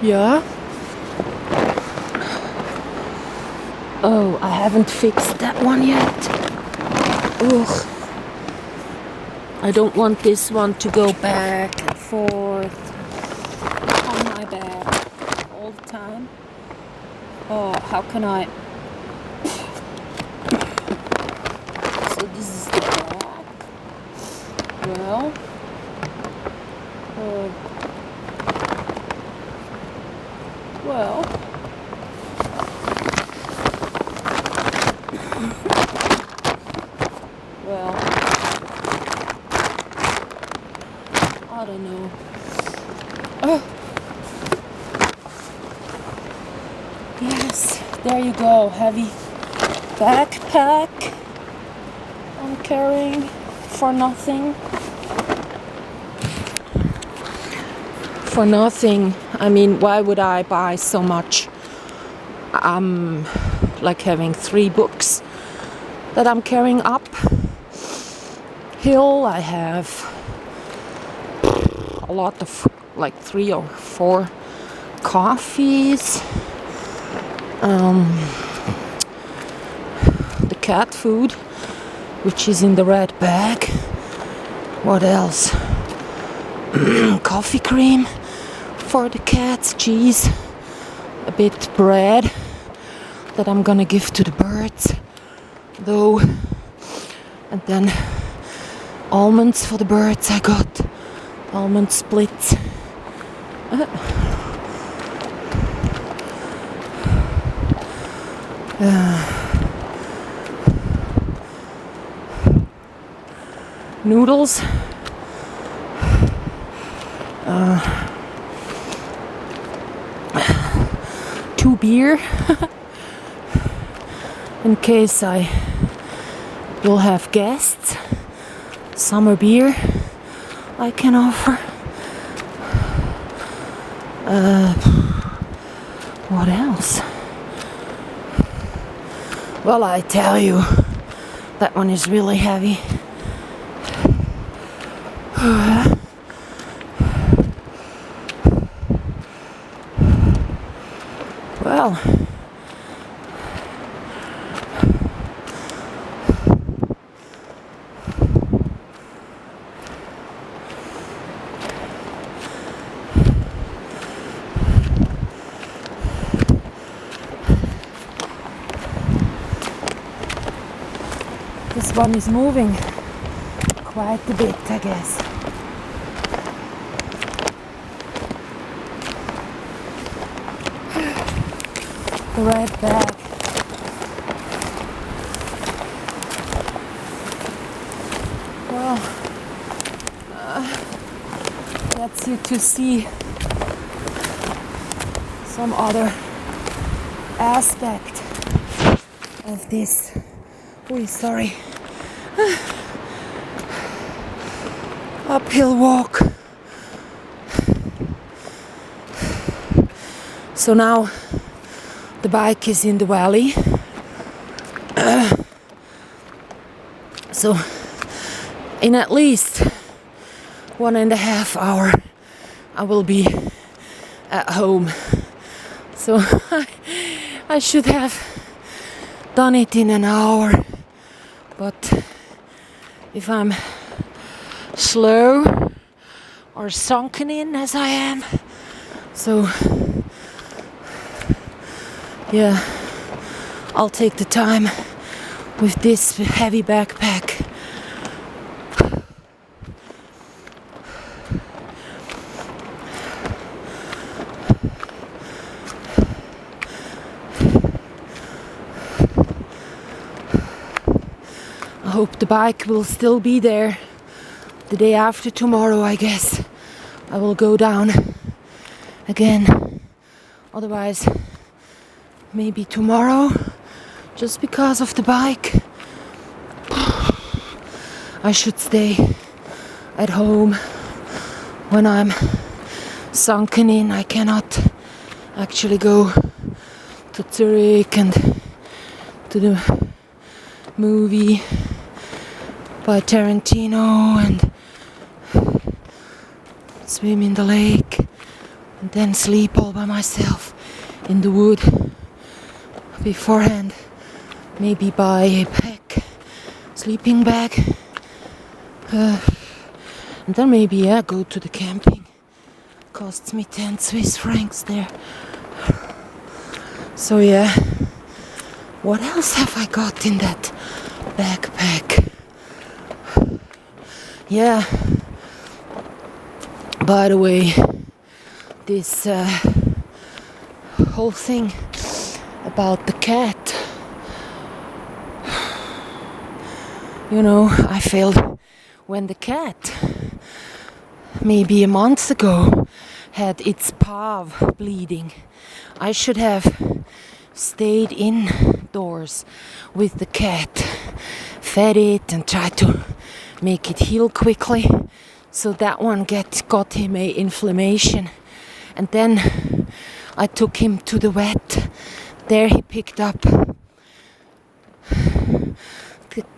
Yeah. Oh, I haven't fixed that one yet. Ugh. I don't want this one to go back and forth on my back all the time. Oh, how can I? So this is the back. Well, well. Well, I don't know. Oh. Yes, there you go. Heavy backpack I'm carrying for nothing. For nothing. I mean, why would I buy so much? I'm like having 3 books that I'm carrying up hill. I have a lot of, like 3 or 4 coffees, the cat food, which is in the red bag. What else? Coffee cream for the cats, cheese, a bit bread that I'm gonna give to the birds, though, and then almonds for the birds. I got almond splits. Noodles, 2 beer in case I will have guests. Summer beer I can offer. What else? Well, I tell you, that one is really heavy. Well, this one is moving quite a bit, I guess. The red bag. Well, that's it to see some other aspect of this. Oh, sorry. Uphill walk. So now the bike is in the valley. So in at least 1.5 hours I will be at home. So I should have done it in an hour. But if I'm slow or sunken in as I am, so yeah, I'll take the time with this heavy backpack. I hope the bike will still be there the day after tomorrow, I guess. I will go down again. Otherwise, maybe tomorrow, just because of the bike. I should stay at home when I'm sunken in. I cannot actually go to Zurich and to the movie by Tarantino and swim in the lake and then sleep all by myself in the wood beforehand. Maybe buy a sleeping bag, and then maybe go to the camping. Costs me 10 Swiss francs there. So yeah, what else have I got in that backpack? Yeah, by the way, this whole thing about the cat, you know, I felt when the cat maybe a month ago had its paw bleeding, I should have stayed indoors with the cat, fed it and tried to make it heal quickly. So that one got him a inflammation, and then I took him to the vet. There he picked up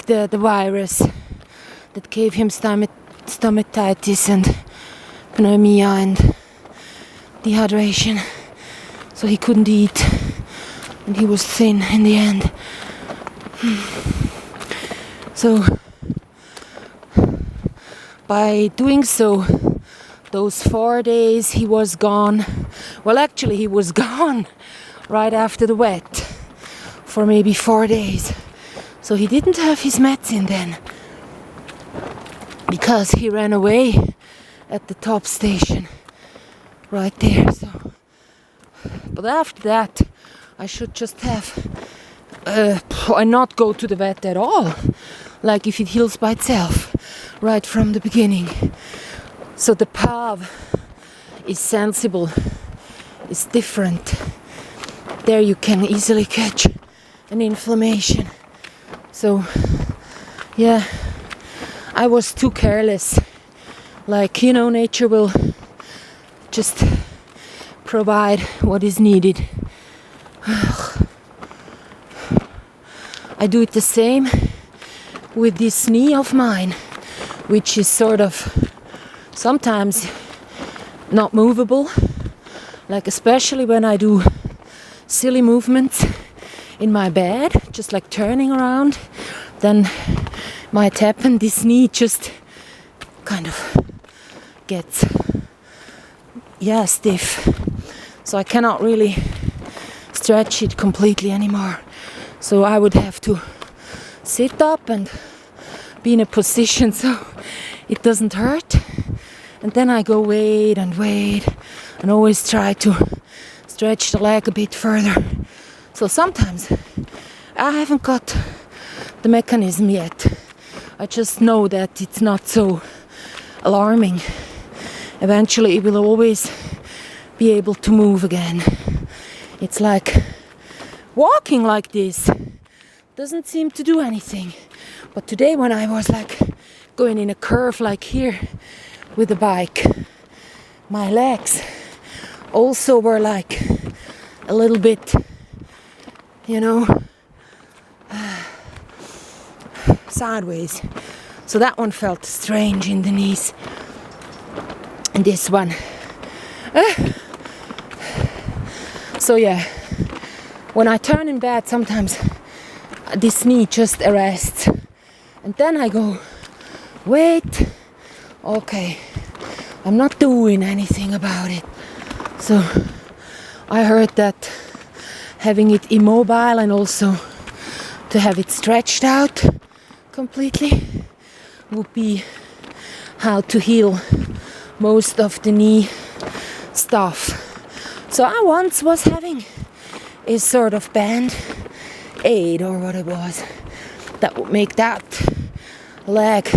the virus that gave him stomatitis and pneumonia and dehydration. So he couldn't eat, and he was thin in the end. So by doing so, those 4 days he was gone. Well, actually he was gone right after the vet for maybe 4 days. So he didn't have his medicine then, because he ran away at the top station right there. So, but after that, I should just have not go to the vet at all, like if it heals by itself right from the beginning. So the PAV is sensible, it's different. There you can easily catch an inflammation. So yeah, I was too careless. Like, you know, nature will just provide what is needed. I do it the same with this knee of mine, which is sort of sometimes not movable, like especially when I do silly movements in my bed, just like turning around, then might happen this knee just kind of gets stiff, so I cannot really stretch it completely anymore. So I would have to sit up and be in a position so it doesn't hurt, and then I go wait and always try to stretch the leg a bit further. So sometimes I haven't got the mechanism yet. I just know that it's not so alarming. Eventually it will always be able to move again. It's like walking like this doesn't seem to do anything. But today when I was like going in a curve like here with the bike, my legs also were like a little bit, you know, sideways. So that one felt strange in the knees. And this one. So yeah, when I turn in bed, sometimes this knee just arrests. And then I go, wait, okay, I'm not doing anything about it. So I heard that having it immobile and also to have it stretched out completely would be how to heal most of the knee stuff. So I once was having a sort of band-aid or what it was that would make that leg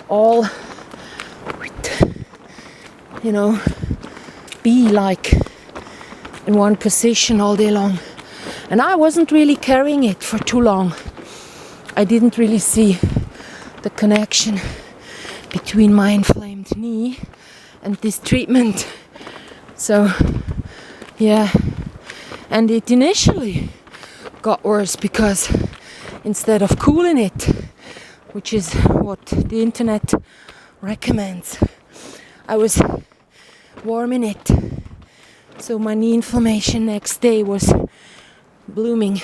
all, you know, be like in one position all day long. And I wasn't really carrying it for too long. I didn't really see the connection between my inflamed knee and this treatment. So yeah, and it initially got worse because instead of cooling it, which is what the internet recommends, I was warming it So my knee inflammation next day was blooming.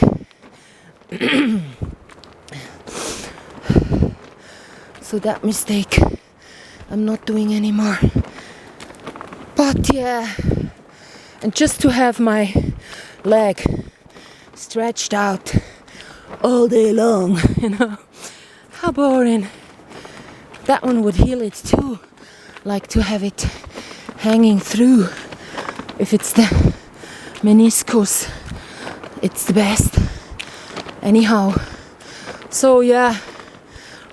So that mistake I'm not doing anymore. But yeah, and just to have my leg stretched out all day long, you know, how boring. That one would heal it too, like to have it hanging through. If it's the meniscus, it's the best. Anyhow, so yeah,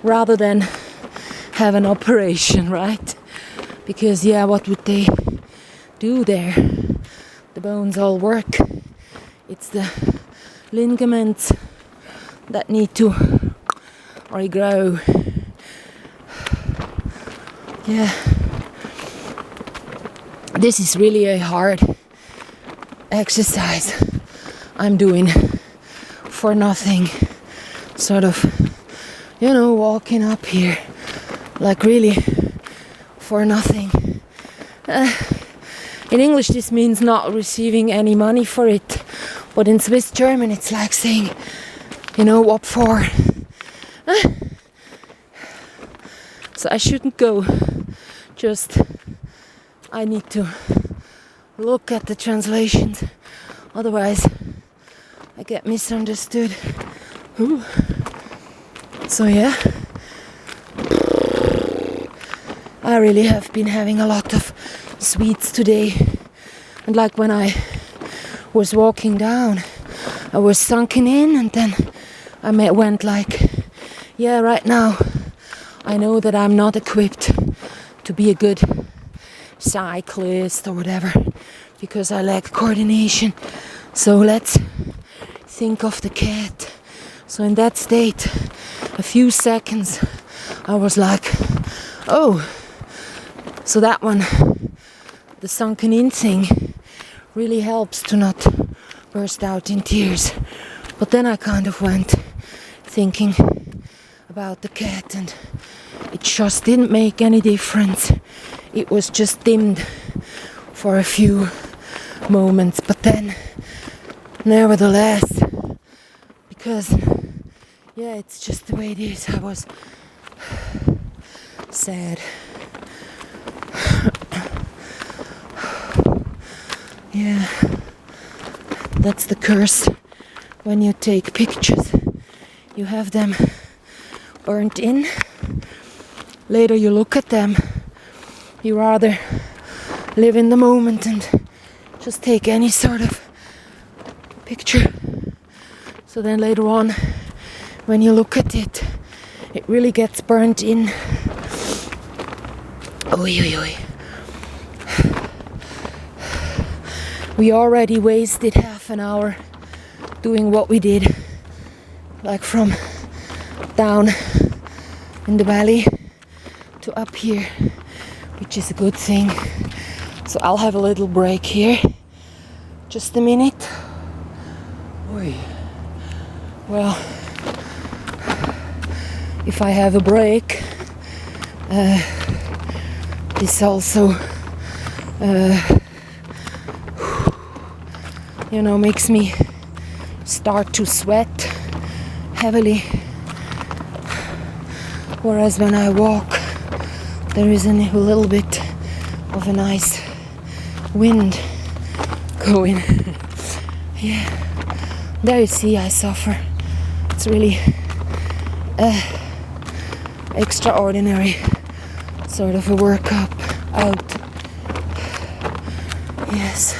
rather than have an operation, right? Because yeah, what would they do there? The bones all work. It's the ligaments that need to regrow. Yeah, this is really a hard exercise I'm doing for nothing. Sort of, you know, walking up here like really for nothing. In English this means not receiving any money for it, but in Swiss German it's like saying, you know, what for? So I shouldn't go, just I need to look at the translations, otherwise I get misunderstood. Ooh. So yeah, I really have been having a lot of sweets today, and like when I was walking down I was sunken in, and then I went like, yeah, right now I know that I'm not equipped to be a good cyclist or whatever because I lack coordination, so let's think of the cat. So in that state, a few seconds I was like, oh, so that one, the sunken in thing, really helps to not burst out in tears. But then I kind of went thinking about the cat, and it just didn't make any difference. It was just dimmed for a few moments, but then nevertheless, because yeah, it's just the way it is, I was sad. Yeah, that's the curse when you take pictures. You have them burnt in. Later you look at them, you rather live in the moment and just take any sort of picture. So then later on, when you look at it, it really gets burnt in. Oy, oy, oy. We already wasted half an hour doing what we did, like from down in the valley to up here, which is a good thing. So I'll have a little break here. Just a minute. Oy. Well, if I have a break, this also you know, makes me start to sweat heavily, whereas when I walk there is a little bit of a nice wind going. Yeah, there you see I suffer. It's really extraordinary sort of a workup out. Yes.